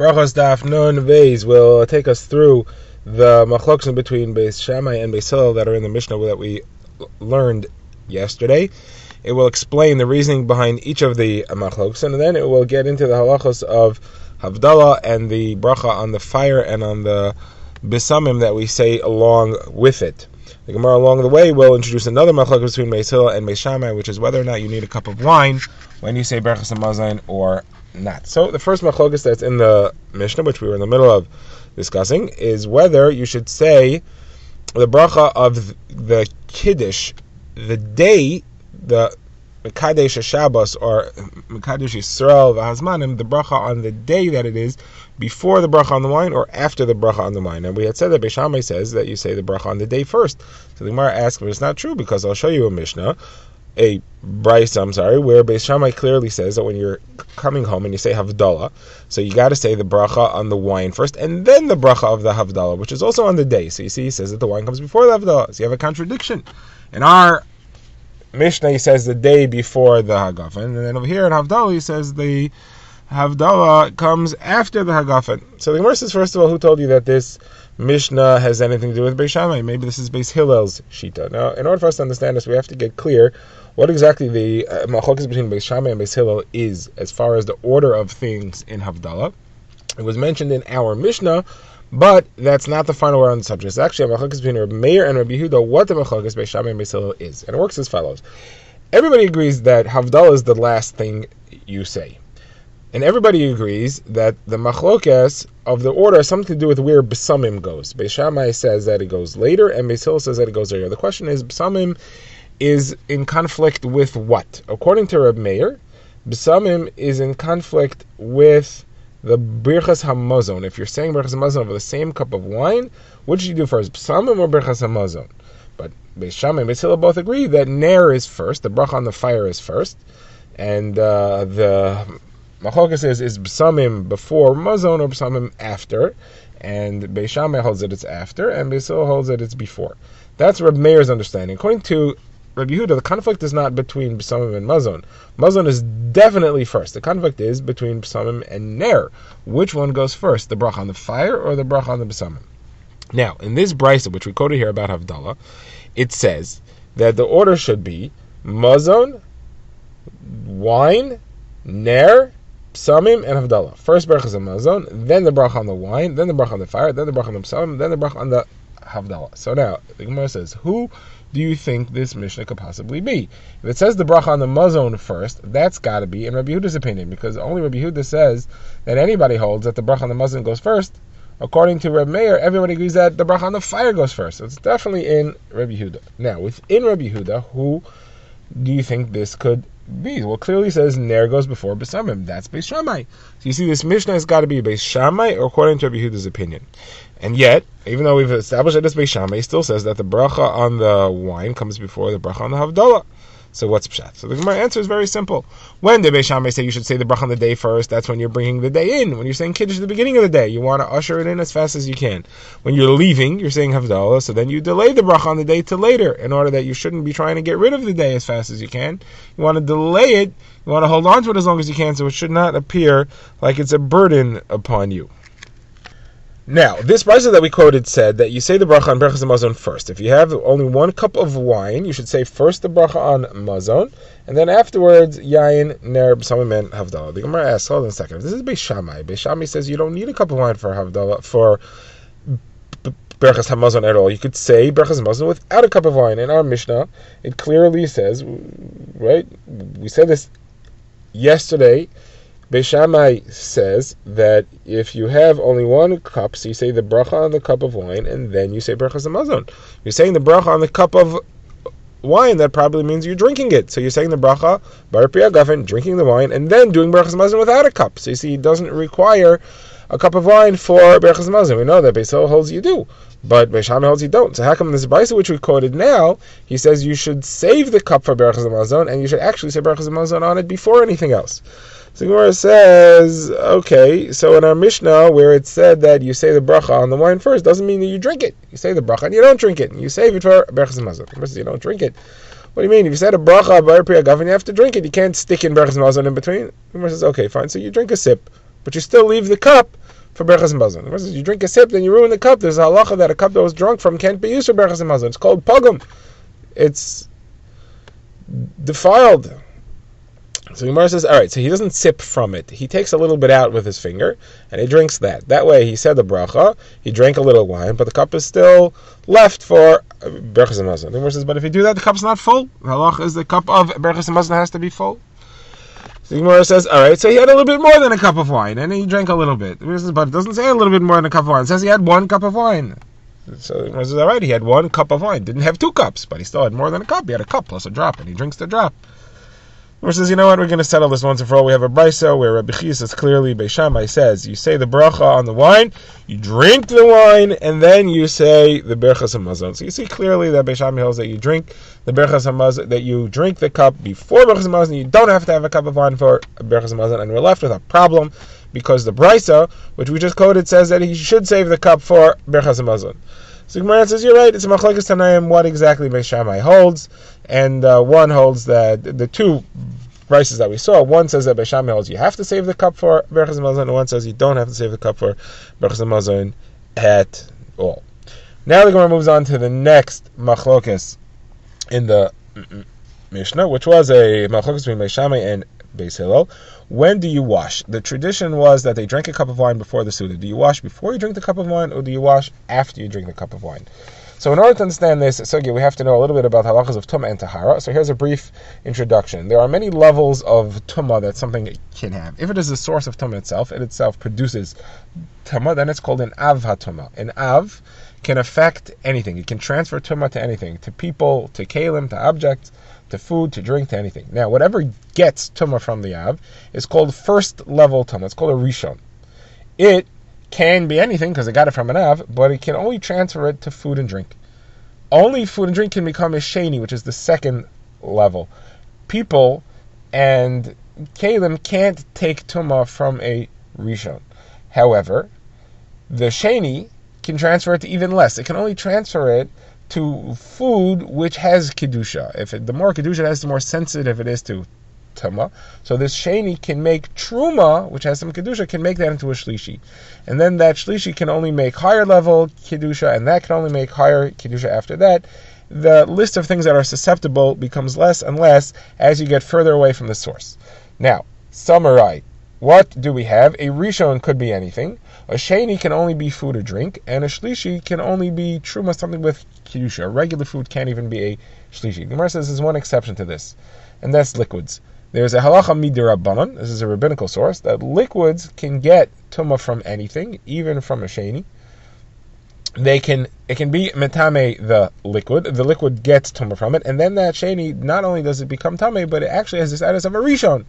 Brachos Daf Nun Vez will take us through the machlokes between Beis Shammai and Beis Hillel that are in the Mishnah that we learned yesterday. It will explain the reasoning behind each of the machlokes, and then it will get into the halachos of Havdalah and the bracha on the fire and on the bisamim that we say along with it. The Gemara along the way will introduce another machlok between Beis Hillel and Beis Shammai, which is whether or not you need a cup of wine when you say Brachos Hamazon or not. So the first machlokes that's in the Mishnah, which we were in the middle of discussing, is whether you should say the bracha of the Kiddush the day the Mekadesh Shabbos or Mekadesh Yisrael v'Hazmanim, the bracha on the day that it is, before the bracha on the wine or after the bracha on the wine. And we had said that Beis Shammai says that you say the bracha on the day first. So the Gemara asks, but it's not true, because I'll show you a Mishnah, a Brisa, where Beis Shammai clearly says that when you're coming home and you say Havdalah, so you got to say the bracha on the wine first, and then the bracha of the Havdalah, which is also on the day. So you see, he says that the wine comes before the Havdalah. So you have a contradiction. In our Mishnah, he says the day before the Hagafen, and then over here in Havdalah, he says the Havdalah comes after the Hagafen. So the Gemara says, first of all, who told you that this Mishnah has anything to do with Beis Shammai? Maybe this is Beis Hillel's Shita. Now, in order for us to understand this, we have to get clear what exactly the machlokes between Beis Shammai and Beis Hillel is, as far as the order of things in Havdalah. It was mentioned in our Mishnah, but that's not the final word on the subject. It's actually a machlokes between Rabbi Meir and Rabbi Yehuda, what the machlokes Beis Shammai and Beis Hillel is. And it works as follows. Everybody agrees that Havdalah is the last thing you say. And everybody agrees that the machlokes of the order has something to do with where B'samim goes. Beis Shammai says that it goes later, and Beis Hillel says that it goes earlier. The question is, B'samim is in conflict with what? According to Reb Meir, B'samim is in conflict with the Brachos Hamazon. If you're saying Brachos Hamazon over the same cup of wine, what should you do first, B'samim or Brachos Hamazon? But Beis Shammai and Beis Hillel both agree that Ner is first, the bracha on the fire is first, and the machlokes is B'samim before Mazon or B'samim after, and Beis Shammai holds that it's after, and Beis Hillel holds that it's before. That's Reb Meir's understanding. According to Rabbi Yehuda, the conflict is not between B'samim and Mazon. Mazon is definitely first. The conflict is between B'samim and Ner. Which one goes first, the bracha on the fire or the bracha on the B'samim? Now, in this brisa, which we quoted here about Havdalah, it says that the order should be Mazon, wine, Ner, B'samim, and Havdalah. First Brachos Hamazon, then the bracha on the wine, then the bracha on the fire, then the bracha on the B'samim, then the bracha on the Havdalah. So now, the Gemara says, who do you think this Mishnah could possibly be? If it says the bracha on the Mazon first, that's got to be in Rabbi Yehuda's opinion, because only Rabbi Yehuda says that anybody holds that the bracha on the Mazon goes first. According to Rabbi Meir, everybody agrees that the bracha on the fire goes first. So it's definitely in Rabbi Yehuda. Now, within Rabbi Yehuda, who do you think this could be? Well, clearly says Ner goes before B'samim. That's Beis Shammai. So you see, this Mishnah has got to be Beis Shammai, according to Rabbi Yehuda's opinion. And yet, even though we've established that it's Beis Shammai, he still says that the bracha on the wine comes before the bracha on the Havdalah. So what's pshat? So the Gemara answer is very simple. When did Beis Shammai say you should say the bracha on the day first? That's when you're bringing the day in. When you're saying Kiddush at the beginning of the day, you want to usher it in as fast as you can. When you're leaving, you're saying Havdalah, so then you delay the bracha on the day to later, in order that you shouldn't be trying to get rid of the day as fast as you can. You want to delay it, you want to hold on to it as long as you can, so it should not appear like it's a burden upon you. Now, this brisa that we quoted said that you say the bracha on Brachos Hamazon first. If you have only one cup of wine, you should say first the bracha on Mazon, and then afterwards, Yain, Ner, B'samim, and Havdalah. The Gemara asks, hold on a second, if this is Beis Shammai, Beis Shammai says you don't need a cup of wine for Havdalah, for Brachos Hamazon at all. You could say Brachos Hamazon without a cup of wine. In our Mishnah, it clearly says, right, we said this yesterday, Beis Shammai says that if you have only one cup, so you say the bracha on the cup of wine, and then you say Brachos Hamazon. You're saying the bracha on the cup of wine, that probably means you're drinking it. So you're saying the bracha, Bar Pri Hagafen, drinking the wine, and then doing Brachos Hamazon without a cup. So you see, it doesn't require a cup of wine for Brachos Hamazon. We know that Beis Hillel holds you do, but Beis Shammai holds you don't. So how come in this brisa which we quoted now, he says you should save the cup for Brachos Hamazon, and you should actually say Brachos Hamazon on it before anything else? So Gemara says, okay, so in our Mishnah, where it said that you say the bracha on the wine first, doesn't mean that you drink it. You say the bracha and you don't drink it. You save it for Brachos Hamazon. Gemara says you don't drink it. What do you mean? If you said a bracha Bar Pri Hagafen, you have to drink it. You can't stick in Brachos Hamazon in between. Gemara says, okay, fine. So you drink a sip. but you still leave the cup for Brachos Hamazon. The person says, you drink a sip, then you ruin the cup. There's a halacha that a cup that was drunk from can't be used for Brachos Hamazon. It's called pogum. It's defiled. So Gemara says, all right, so he doesn't sip from it. He takes a little bit out with his finger, and he drinks that. That way, he said the bracha, he drank a little wine, but the cup is still left for Brachos Hamazon. The Gemara says, but if you do that, the cup's not full. The halacha is the cup of Brachos Hamazon has to be full. So Gemara says, all right, so he had a little bit more than a cup of wine, and he drank a little bit. But it doesn't say a little bit more than a cup of wine. It says he had 1 cup of wine. So Gemara says, all right, he had 1 cup of wine. Didn't have 2 cups, but he still had more than a cup. He had a cup plus a drop, and he drinks the drop. Gemara says, you know what, we're going to settle this once and for all. We have a brisa where Rabbi Chia says clearly, Beis Shammai says, you say the bracha on the wine, you drink the wine, and then you say the Brachos Hamazon. So you see clearly that Beis Shammai holds that you drink the Brachos Hamazon, that you drink the cup before Brachos Hamazon. You don't have to have a cup of wine for Brachos Hamazon, and we're left with a problem because the brisa, which we just quoted, says that he should save the cup for Brachos Hamazon. So Gemara says, you're right, it's a machlokes tanaim what exactly Beis Shammai holds, and one holds that the 2 brises that we saw, one says that Beis Shammai holds you have to save the cup for Brachos Hamazon, and one says you don't have to save the cup for Brachos Hamazon at all. Now the Gemara moves on to the next machlokes in the Mishnah, which was a machlokes between Beis Shammai and Beis Hillel. When do you wash? The tradition was that they drank a cup of wine before the Suda. Do you wash before you drink the cup of wine, or do you wash after you drink the cup of wine? So in order to understand this sugya, we have to know a little bit about halachas of tumah and tahara. So here's a brief introduction. There are many levels of tumah that something can have. If it is the source of tumah itself, it itself produces tumah, then it's called an av hatumah. An av can affect anything. It can transfer tumah to anything, to people, to kalim, to objects, to food, to drink, to anything. Now, whatever gets tumah from the av is called first level tumah. It's called a rishon. It can be anything because it got it from an av, but it can only transfer it to food and drink. Only food and drink can become a sheni, which is the second level. People and kalim can't take tumah from a rishon. However, the sheni can transfer it to even less. It can only transfer it to food which has kedusha. The more kedusha it has, the more sensitive it is to tumah. So this sheni can make truma, which has some kedusha, can make that into a shlishi, and then that shlishi can only make higher level kedusha, and that can only make higher kedusha after that. The list of things that are susceptible becomes less and less as you get further away from the source. Now, summarize. What do we have? A rishon could be anything. A sheni can only be food or drink, and a shlishi can only be truma, something with kedusha. Regular food can't even be a shlishi. The Gemara says there's one exception to this, and that's liquids. There's a halacha midirabanan. This is a rabbinical source that liquids can get tumah from anything, even from a sheni. It can be metame the liquid. The liquid gets tumah from it, and then that sheni, not only does it become tameh, but it actually has the status of a rishon.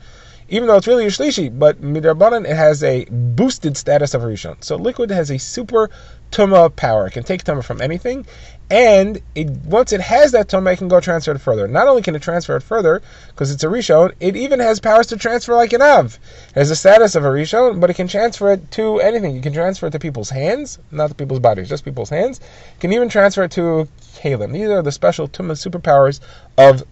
Even though it's really a shlishi, but midrabanan, it has a boosted status of a rishon. So liquid has a super tumah power. It can take tumah from anything, and once it has that tumah, it can go transfer it further. Not only can it transfer it further, because it's a rishon, it even has powers to transfer like an av. It has the status of a rishon, but it can transfer it to anything. You can transfer it to people's hands, not to people's bodies, just people's hands. You can even transfer it to kalim. These are the special tumah superpowers of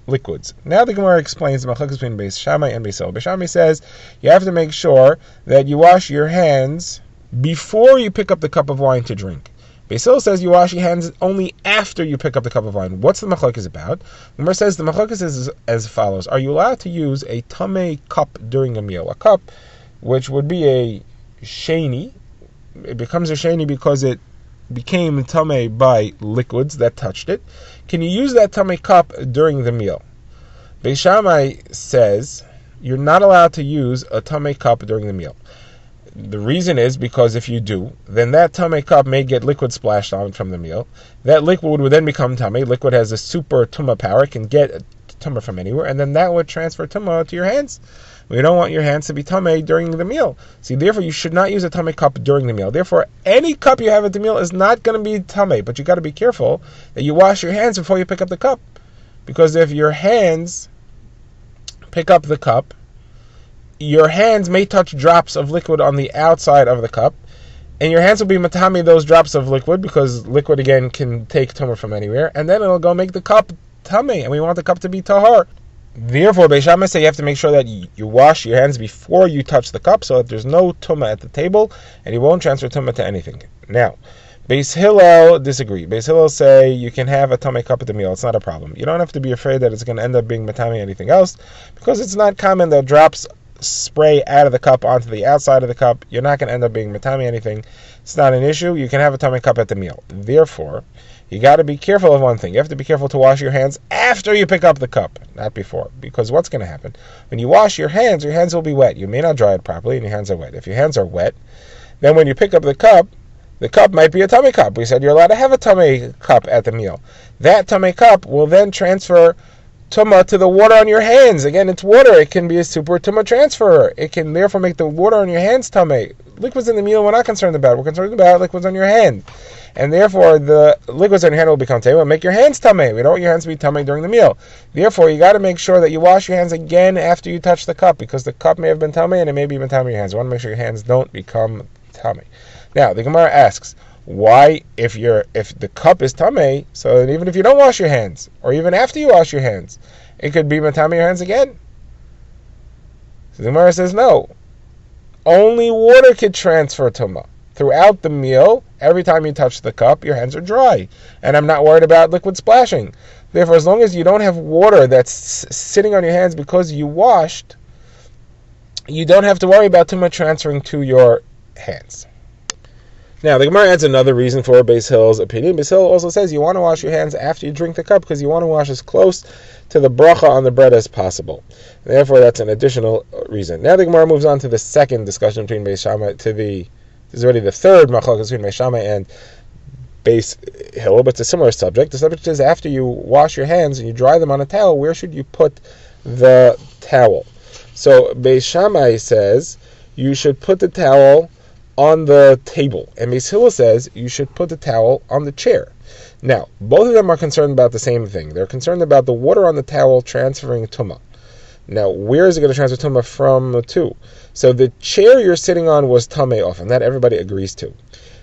liquids. Now the Gemara explains the machlokes between Beis Shammai and Beis Hillel. Beis Shammai says you have to make sure that you wash your hands before you pick up the cup of wine to drink. Beis Hillel says you wash your hands only after you pick up the cup of wine. What's the machlokes about? The Gemara says the machlokes is as follows. Are you allowed to use a tamei cup during a meal? A cup which would be a sheni. It becomes a sheni because it became tamei by liquids that touched it. Can you use that tamei cup during the meal? Beis Shammai says you're not allowed to use a tamei cup during the meal. The reason is because if you do, then that tamei cup may get liquid splashed on from the meal. That liquid would then become tamei. Liquid has a super tumah power, it can get tumah from anywhere, and then that would transfer tumah to your hands. We don't want your hands to be tamei during the meal. See, therefore, you should not use a tamei cup during the meal. Therefore, any cup you have at the meal is not going to be tamei, but you got to be careful that you wash your hands before you pick up the cup, because if your hands pick up the cup, your hands may touch drops of liquid on the outside of the cup, and your hands will be matami those drops of liquid, because liquid again can take tumah from anywhere, and then it'll go make the cup tamei, and we want the cup to be tahar. Therefore, Beis Shammai say you have to make sure that you wash your hands before you touch the cup so that there's no tumah at the table and you won't transfer tumah to anything. Now, Beis Hillel disagree. Beis Hillel say you can have a tummy cup at the meal. It's not a problem. You don't have to be afraid that it's going to end up being matami anything else because it's not common that drops spray out of the cup onto the outside of the cup. You're not going to end up being matami anything. It's not an issue. You can have a tummy cup at the meal. Therefore, you got to be careful of one thing. You have to be careful to wash your hands after you pick up the cup, not before. Because what's going to happen? When you wash your hands will be wet. You may not dry it properly and your hands are wet. If your hands are wet, then when you pick up the cup might be a tummy cup. We said you're allowed to have a tummy cup at the meal. That tummy cup will then transfer tumah to the water on your hands. Again, it's water. It can be a super tumah transfer. It can therefore make the water on your hands tummy. Liquids in the meal we're not concerned about. We're concerned about liquids on your hand. And therefore, the liquids on your hand will become tummy. Will make your hands tummy. We don't want your hands to be tummy during the meal. Therefore, you got to make sure that you wash your hands again after you touch the cup, because the cup may have been tummy and it may be tummy your hands. You want to make sure your hands don't become tummy. Now, the Gemara asks, why, if the cup is tummy, so even if you don't wash your hands, or even after you wash your hands, it could be tummy your hands again? So the Gemara says no. Only water could transfer tumah. Throughout the meal, every time you touch the cup, your hands are dry. And I'm not worried about liquid splashing. Therefore, as long as you don't have water that's sitting on your hands because you washed, you don't have to worry about tumah transferring to your hands. Now, the Gemara adds another reason for Beis Hillel's opinion. Beis Hillel also says you want to wash your hands after you drink the cup because you want to wash as close to the bracha on the bread as possible. Therefore, that's an additional reason. Now, the Gemara moves on to the second discussion between Beis Shammai this is already the third machlokes between Beis Shammai and Beis Hillel, but it's a similar subject. The subject is after you wash your hands and you dry them on a towel, where should you put the towel? So, Beis Shammai says you should put the towel on the table, and Beis Hillel says you should put the towel on the chair. Now, both of them are concerned about the same thing. They're concerned about the water on the towel transferring tumah. Now, where is it going to transfer tumah from to? So the chair you're sitting on was tamei off, and that everybody agrees to.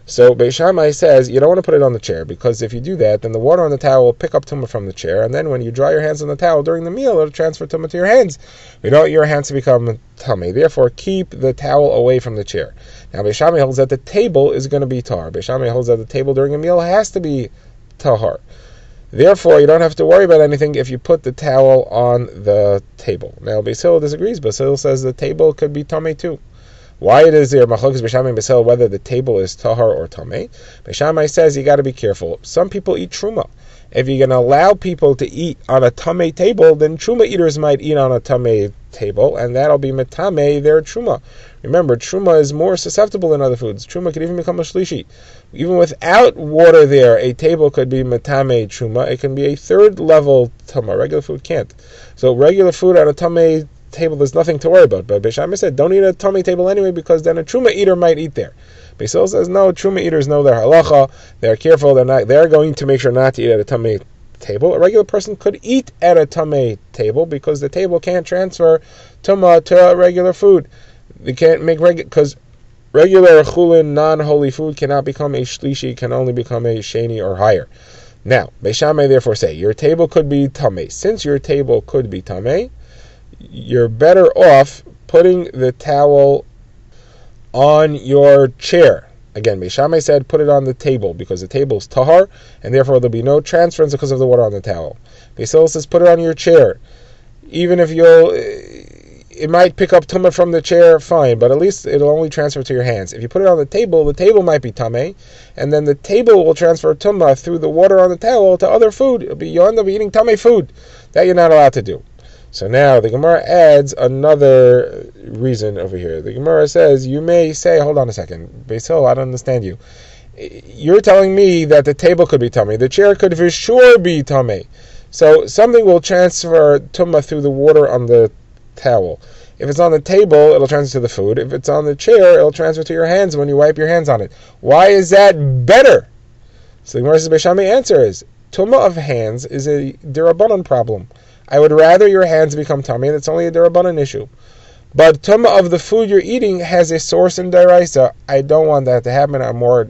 So Beis Shammai says you don't want to put it on the chair, because if you do that, then the water on the towel will pick up tumah from the chair, and then when you dry your hands on the towel during the meal, it'll transfer tumah to your hands. We don't want your hands to become tummy. Therefore, keep the towel away from the chair. Now, Beis Shammai holds that the table is going to be tahar. Beis Shammai holds that the table during a meal has to be tahar. Therefore, you don't have to worry about anything if you put the towel on the table. Now, Beis Hillel disagrees. Beis Hillel says the table could be tamei too. Why it is there machlokes Beis Shammai and Beis Hillel whether the table is tahar or tamei? Beis Shammai says you got to be careful. Some people eat truma. If you're going to allow people to eat on a tamei table, then truma eaters might eat on a tamei table, and that'll be metamei their truma. Remember, truma is more susceptible than other foods. Truma could even become a shlishi. Even without water there, a table could be metamei truma. It can be a third level tuma. Regular food can't. So regular food on a tamei table, there's nothing to worry about. But Beis Shammai said, don't eat a tamei table anyway, because then a truma eater might eat there. Beis Hillel says, no, truma eaters know their halacha. They're careful. They're going to make sure not to eat at a tamei table. A regular person could eat at a tamei table because the table can't transfer tumah to regular food. They can't make because regular chulin, non-holy food cannot become a shlishi, can only become a sheni or higher. Now, Beis Shammai therefore say, your table could be tamei. Since your table could be tamei, you're better off putting the towel on your chair. Again, Beis Shammai said put it on the table because the table is tahar, and therefore there'll be no transference because of the water on the towel. Beis Hillel says put it on your chair. Even if it might pick up tumah from the chair, fine, but at least it'll only transfer to your hands. If you put it on the table might be tamei, and then the table will transfer tumah through the water on the towel to other food. You'll end up eating tamei food. That you're not allowed to do. So now the Gemara adds another reason over here. The Gemara says, you may say, hold on a second, Beis Hillel, I don't understand you. You're telling me that the table could be tamei. The chair could for sure be tamei. So something will transfer tumah through the water on the towel. If it's on the table, it'll transfer to the food. If it's on the chair, it'll transfer to your hands when you wipe your hands on it. Why is that better? So the Gemara says, Beis Shammai answer is, tumah of hands is a derabanan problem. I would rather your hands become tamei. That's only a derabanan issue. But tumah of the food you're eating has a source in deraisa. I don't want that to happen. I'm more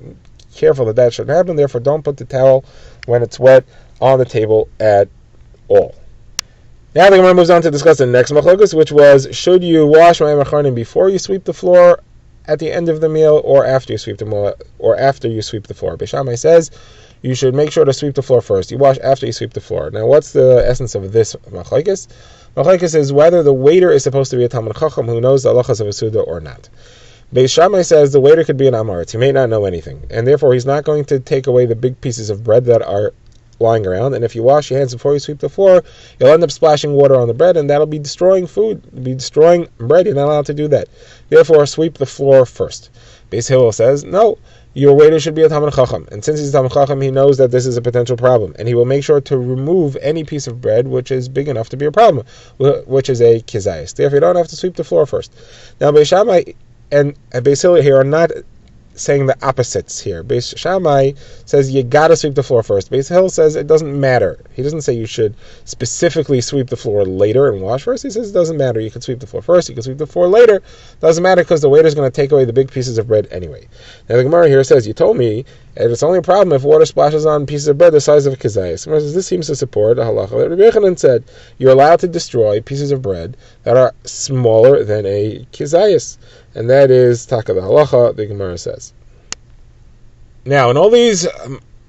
careful that shouldn't happen. Therefore, don't put the towel when it's wet on the table at all. Now the Gemara moves on to discuss the next machlokus, which was, should you wash mayim acharnim before you sweep the floor at the end of the meal, or after you sweep the floor? Beis Shammai says you should make sure to sweep the floor first. You wash after you sweep the floor. Now, what's the essence of this machlokes? Machlokes is whether the waiter is supposed to be a Talmid Chacham who knows the halachas of a Suda or not. Beis Shammai says the waiter could be an Amaretz. He may not know anything, and therefore he's not going to take away the big pieces of bread that are lying around. And if you wash your hands before you sweep the floor, you'll end up splashing water on the bread, and that'll be destroying food, be destroying bread. You're not allowed to do that. Therefore, sweep the floor first. Beis Hillel says, no, your waiter should be a Talmid Chacham, and since he's a Talmid Chacham, he knows that this is a potential problem, and he will make sure to remove any piece of bread which is big enough to be a problem, which is a concise. Therefore, you don't have to sweep the floor first. Now, Beis Shammai and Beis Hillel here are not saying the opposites here. Beis Shammai says you gotta sweep the floor first. Beis Hillel says it doesn't matter. He doesn't say you should specifically sweep the floor later and wash first. He says it doesn't matter. You can sweep the floor first, you can sweep the floor later. Doesn't matter because the waiter's going to take away the big pieces of bread anyway. Now the Gemara here says, you told me it's only a problem if water splashes on pieces of bread the size of a kazayas. The Gemara says this seems to support a halacha that Rabbi Yochanan said you're allowed to destroy pieces of bread that are smaller than a kazayas. And that is taka the halacha, the Gemara says. Now, in all these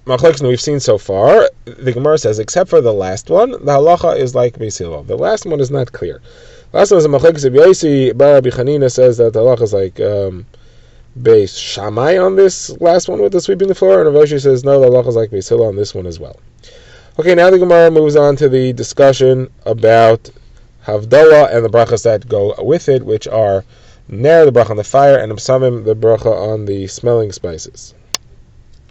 machlokes that we've seen so far, the Gemara says, except for the last one, the halacha is like Beis Hillel. The last one is not clear. The last one is a machlokes of Yosi. Bar Rabbi Chanina says that the halacha is like Beis Shammai on this last one with the sweeping the floor, and Rav Oshi says no, the halacha is like Beis Hillel on this one as well. Okay, now the Gemara moves on to the discussion about Havdalah and the brachas that go with it, which are Ner, the bracha on the fire, and Psamim, the bracha on the smelling spices.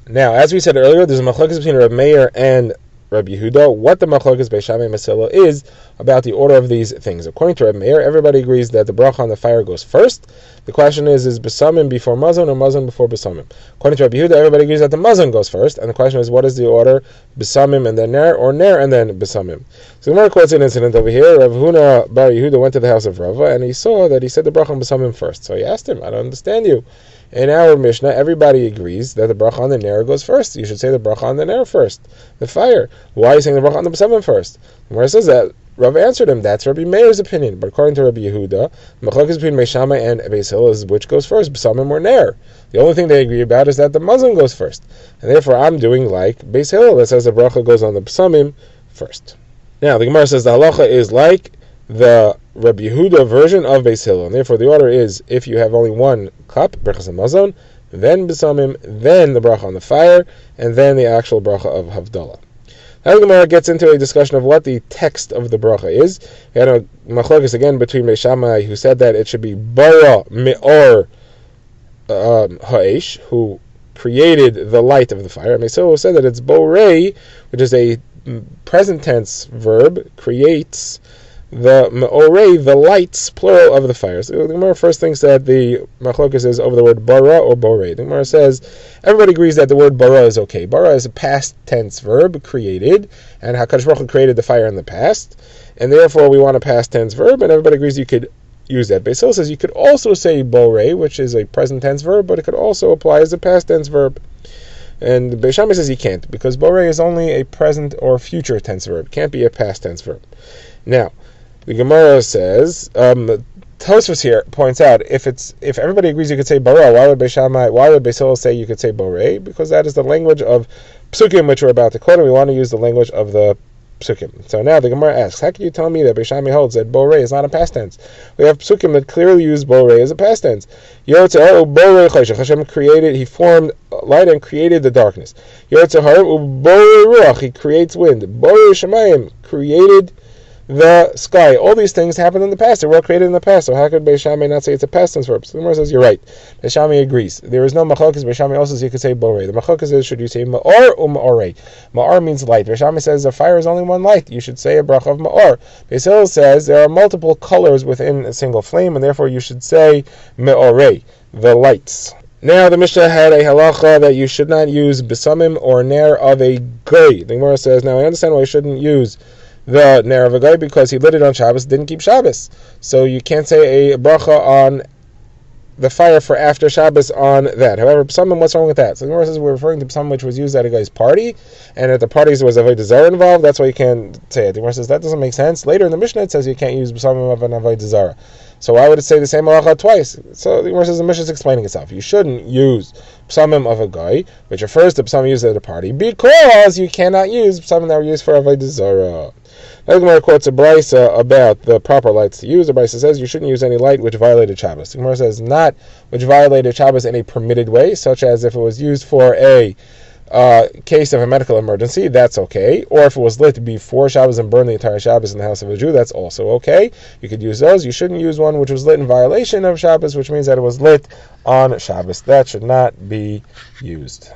Now, as we said earlier, there's a machlokes between Reb Meir and Reb Yehuda. What the machlokes Beis Shammai Masila is about the order of these things. According to Reb Meir, everybody agrees that the bracha on the fire goes first. The question is besamim before mazon or mazon before besamim? According to Reb Yehuda, everybody agrees that the mazon goes first, and the question is, what is the order? Besamim and then ner, or ner and then besamim? So the Gemara quotes an incident over here. Rav Huna bar Yehuda went to the house of Rava, and he saw that he said the bracha on besamim first. So he asked him, I don't understand you. In our Mishnah, everybody agrees that the bracha on the ner goes first. You should say the bracha on the ner first, the fire. Why are you saying the bracha on the besamim first? Where it says that, Rav answered him, that's Rabbi Meir's opinion. But according to Rabbi Yehuda, machlokes between Beis Shammai and Beis Hillel is which goes first, besamim or ner. The only thing they agree about is that the mazon goes first. And therefore I'm doing like Beis Hillel that says the bracha goes on the besamim first. Now the Gemara says the halacha is like the Rabbi Yehuda version of Beis Hillel, and therefore the order is if you have only one cup, brachas and mazon, then besamim, then the bracha on the fire, and then the actual bracha of Havdalah. Now the Gemara gets into a discussion of what the text of the bracha is. We had a machlokes again between Beis Shammai, who said that it should be bara me'or ha'esh, who created the light of the fire, and Beis Hillel said that it's borei, which is a present tense verb, creates the me'orei, the lights, plural, of the fire. So the Gemara first thinks that the machlokes is over the word bara or borei. The Gemara says everybody agrees that the word bara is okay. Bara is a past tense verb, created, and HaKadosh Baruch Hu created the fire in the past, and therefore we want a past tense verb, and everybody agrees you could use that. Beis Hillel says you could also say borei, which is a present tense verb, but it could also apply as a past tense verb. And Beis Shammai says you can't, because borei is only a present or future tense verb. It can't be a past tense verb. Now, the Gemara says, Tosfos here points out, if everybody agrees you could say bara, why would Beis Hillel say you could say borei? Because that is the language of psukim which we're about to quote, and we want to use the language of the psukim. So now the Gemara asks, how can you tell me that Beis Shammai holds that borei is not a past tense? We have psukim that clearly use borei as a past tense. Yotzeh borei choshen. Hashem created, he formed light and created the darkness. Yotzeh harim borei ruach, he creates wind. Borei shemayim, created the sky. All these things happened in the past. They were all created in the past. So how could Beis Shammai not say it's a past tense verb? So the Gemara says you're right. Beis Shammai agrees. There is no machlokes. Beis Shammai also says you could say borei. The machlokes is should you say ma'or or ma'orei? Ma'or means light. Beis Shammai says the fire is only one light. You should say a bracha of ma'or. Beis Hillel says there are multiple colors within a single flame, and therefore you should say me'orei, the lights. Now the Mishnah had a halacha that you should not use besamim or ner of a goy. The Gemara says, now I understand why you shouldn't use the ner of a guy, because he lit it on Shabbos, didn't keep Shabbos. So you can't say a bracha on the fire for after Shabbos on that. However, Psamim, what's wrong with that? So the Gemara says we're referring to Psamim which was used at a guy's party, and at the parties there was Avodah Zarah involved. That's why you can't say it. The Gemara says that doesn't make sense. Later in the Mishnah it says you can't use Psamim of an Avodah Zarah. So why would it say the same halacha twice? So the Gemara says the Mishnah is explaining itself. You shouldn't use Psamim of a guy, which refers to Psamim used at a party, because you cannot use Psamim that were used for Avodah Zarah. Now the Gemara quotes a brisa about the proper lights to use. The brisa says you shouldn't use any light which violated Shabbos. The Gemara says not which violated Shabbos in a permitted way, such as if it was used for a case of a medical emergency, that's okay. Or if it was lit before Shabbos and burned the entire Shabbos in the house of a Jew, that's also okay. You could use those. You shouldn't use one which was lit in violation of Shabbos, which means that it was lit on Shabbos. That should not be used.